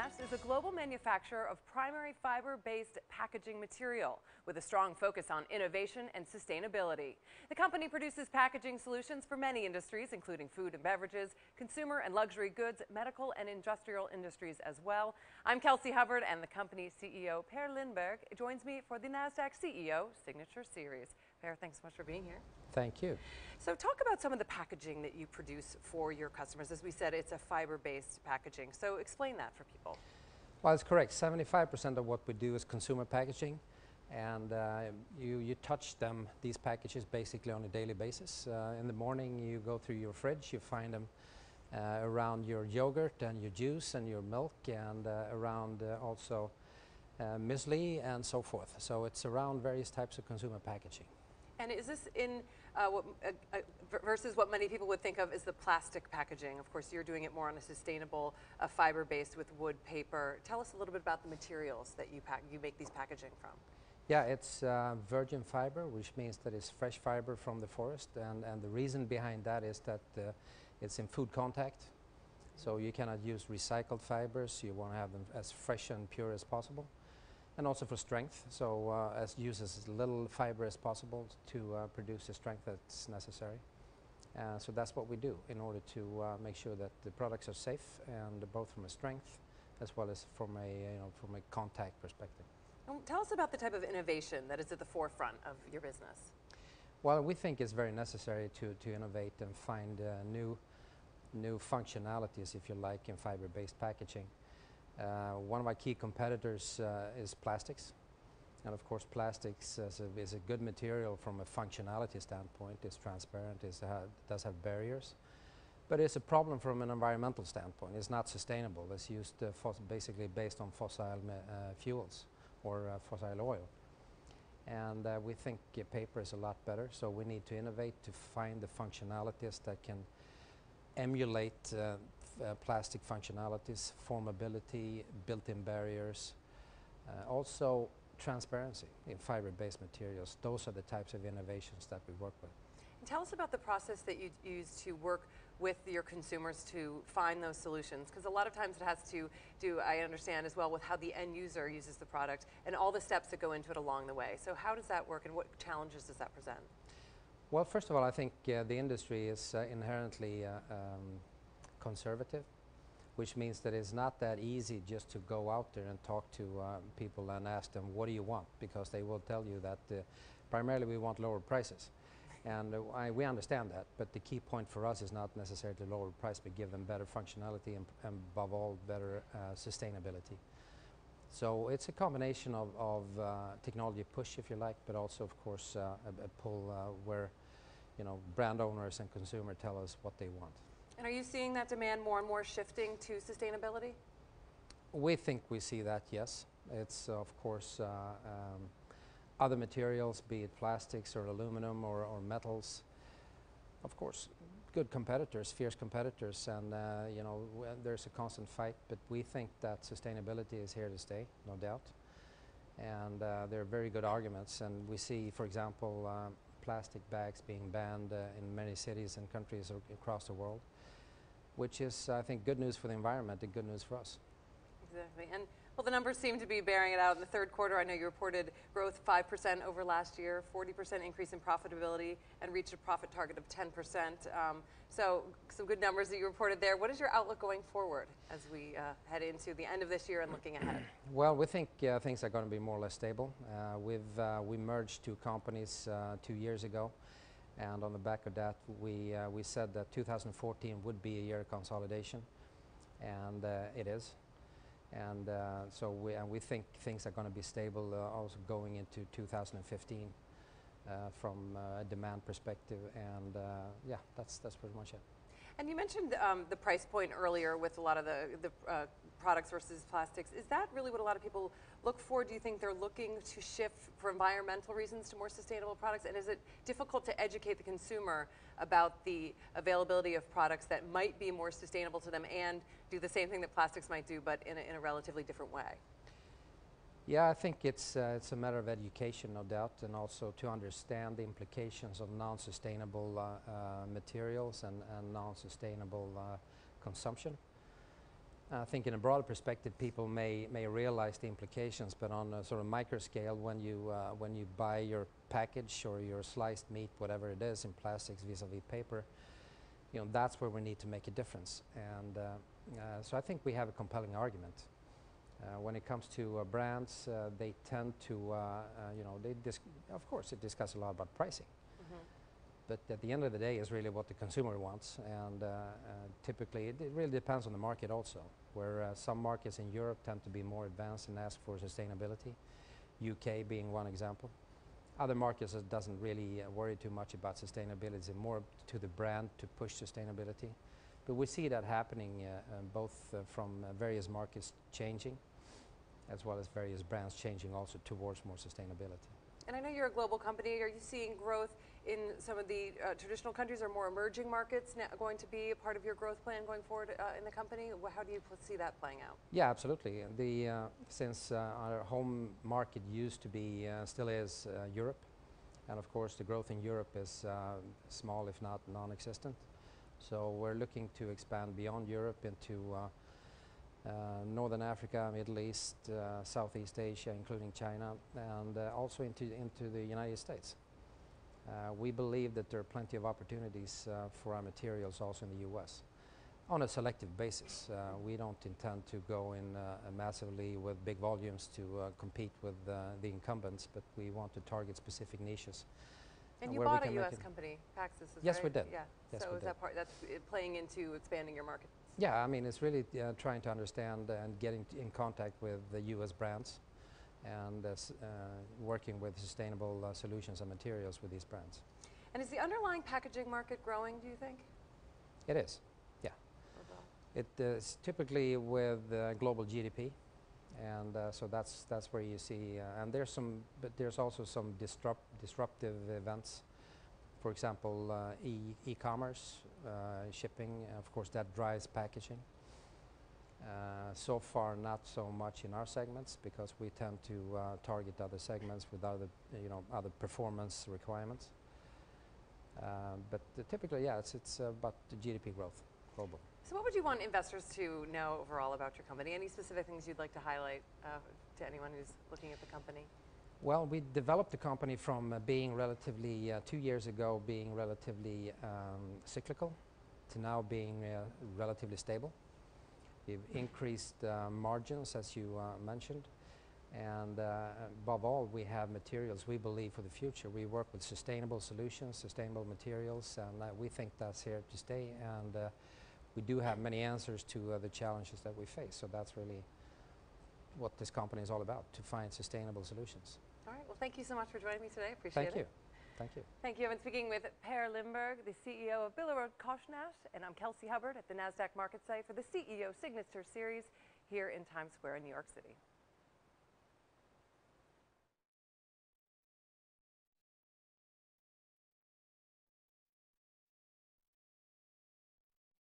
Nast is a global manufacturer of primary fiber-based packaging material with a strong focus on innovation and sustainability. The company produces packaging solutions for many industries, including food and beverages, consumer and luxury goods, medical and industrial industries as well. I'm Kelsey Hubbard, and the company's CEO, Per Lindberg, joins me for the NASDAQ CEO Signature Series. Per, thanks so much for being here. Thank you. So talk about some of the packaging that you produce for your customers. As we said, it's a fiber-based packaging. So explain that for people. Well, it's correct. 75% of what we do is consumer packaging, and you touch them, these packages, basically on a daily basis. In the morning, you go through your fridge, you find them around your yogurt and your juice and your milk, and around also muesli and so forth. So it's around various types of consumer packaging. And is this in versus what many people would think of as the plastic packaging? Of course, you're doing it more on a sustainable fiber-based with wood paper. Tell us a little bit about the materials that you make these packaging from. Yeah, it's virgin fiber, which means that it's fresh fiber from the forest, and the reason behind that is that it's in food contact. So you cannot use recycled fibers. You want to have them as fresh and pure as possible. And also for strength, so use as little fiber as possible to produce the strength that's necessary. So that's what we do in order to make sure that the products are safe, and both from a strength as well as from a contact perspective. And tell us about the type of innovation that is at the forefront of your business. Well, we think it's very necessary to innovate and find new functionalities, if you like, in fiber-based packaging. One of our key competitors is plastics, and of course plastics is a good material from a functionality standpoint. It's transparent, it does have barriers, but it's a problem from an environmental standpoint. It's not sustainable. It's used basically based on fossil fuels or fossil oil, and we think paper is a lot better, so we need to innovate to find the functionalities that can emulate plastic functionalities, formability, built-in barriers, also transparency in fiber-based materials. Those are the types of innovations that we work with. And tell us about the process that you use to work with your consumers to find those solutions, because a lot of times it has to do, I understand as well, with how the end user uses the product and all the steps that go into it along the way. So how does that work, and what challenges does that present? Well, first of all, I think the industry is inherently conservative, which means that it's not that easy just to go out there and talk to people and ask them, what do you want? Because they will tell you that primarily we want lower prices. And we understand that, but the key point for us is not necessarily lower price, but give them better functionality and above all, better sustainability. So it's a combination of technology push, if you like, but also, of course, a pull where brand owners and consumer tell us what they want. And are you seeing that demand more and more shifting to sustainability? We think we see that, yes. It's, of course, other materials, be it plastics or aluminum or metals. Of course, good competitors, fierce competitors, and there's a constant fight, but we think that sustainability is here to stay, no doubt. And there are very good arguments, and we see, for example, plastic bags being banned in many cities and countries across the world, which is, I think, good news for the environment and good news for us. Exactly. And well, the numbers seem to be bearing it out in the third quarter. I know you reported growth 5% over last year, 40% increase in profitability, and reached a profit target of 10%. So some good numbers that you reported there. What is your outlook going forward as we head into the end of this year and looking ahead? Well, we think things are going to be more or less stable. We merged two companies 2 years ago, and on the back of that, we said that 2014 would be a year of consolidation, and it is. And so we think things are going to be stable also going into 2015 from a demand perspective, and yeah, that's pretty much it. And you mentioned the price point earlier with a lot of the products versus plastics. Is that really what a lot of people look for? Do you think they're looking to shift for environmental reasons to more sustainable products? And is it difficult to educate the consumer about the availability of products that might be more sustainable to them and do the same thing that plastics might do, but in a relatively different way? Yeah, I think it's a matter of education, no doubt, and also to understand the implications of non-sustainable materials and non-sustainable consumption. I think in a broader perspective, people may realize the implications, but on a sort of micro scale, when you buy your package or your sliced meat, whatever it is, in plastics vis-a-vis paper, that's where we need to make a difference. And so I think we have a compelling argument. When it comes to brands, they tend to, of course, they discuss a lot about pricing. But at the end of the day, is really what the consumer wants, and typically it really depends on the market also, where some markets in Europe tend to be more advanced and ask for sustainability, UK being one example. Other markets that doesn't really worry too much about sustainability, it's more to the brand to push sustainability. But we see that happening both from various markets changing, as well as various brands changing also towards more sustainability. And I know you're a global company. Are you seeing growth in some of the traditional countries or more emerging markets now going to be a part of your growth plan going forward in the company? How do you see that playing out? Yeah, absolutely. Since our home market used to be, still is Europe, and of course the growth in Europe is small, if not non-existent. So we're looking to expand beyond Europe into Northern Africa, Middle East, Southeast Asia, including China, and also into the United States. We believe that there are plenty of opportunities for our materials also in the US on a selective basis. We don't intend to go in massively with big volumes to compete with the incumbents, but we want to target specific niches. And you bought a US company, Paxis, yes, right? we did. Yeah. Yes, so we is did. that that's playing into expanding your market? Yeah, I mean, it's really trying to understand and getting in contact with the US brands and working with sustainable solutions and materials with these brands. And is the underlying packaging market growing, do you think? It is, yeah. It is typically with global GDP, and so that's where you see, and there's also some disruptive events. For example, e-commerce, shipping, of course, that drives packaging. So far, not so much in our segments, because we tend to target other segments with other performance requirements. But typically, yeah, it's about the GDP growth global. So what would you want investors to know overall about your company? Any specific things you'd like to highlight to anyone who's looking at the company? Well, we developed the company from being relatively, 2 years ago, being relatively cyclical to now being relatively stable. We've increased margins, as you mentioned, and above all, we have materials we believe for the future. We work with sustainable solutions, sustainable materials, and we think that's here to stay, and we do have many answers to the challenges that we face, so that's really what this company is all about, to find sustainable solutions. All right, well, thank you so much for joining me today. I appreciate it. Thank you. Thank you. Thank you. I've been speaking with Per Lindberg, the CEO of BillerudKorsnäs, and I'm Kelsey Hubbard at the NASDAQ market site for the CEO Signature Series here in Times Square in New York City.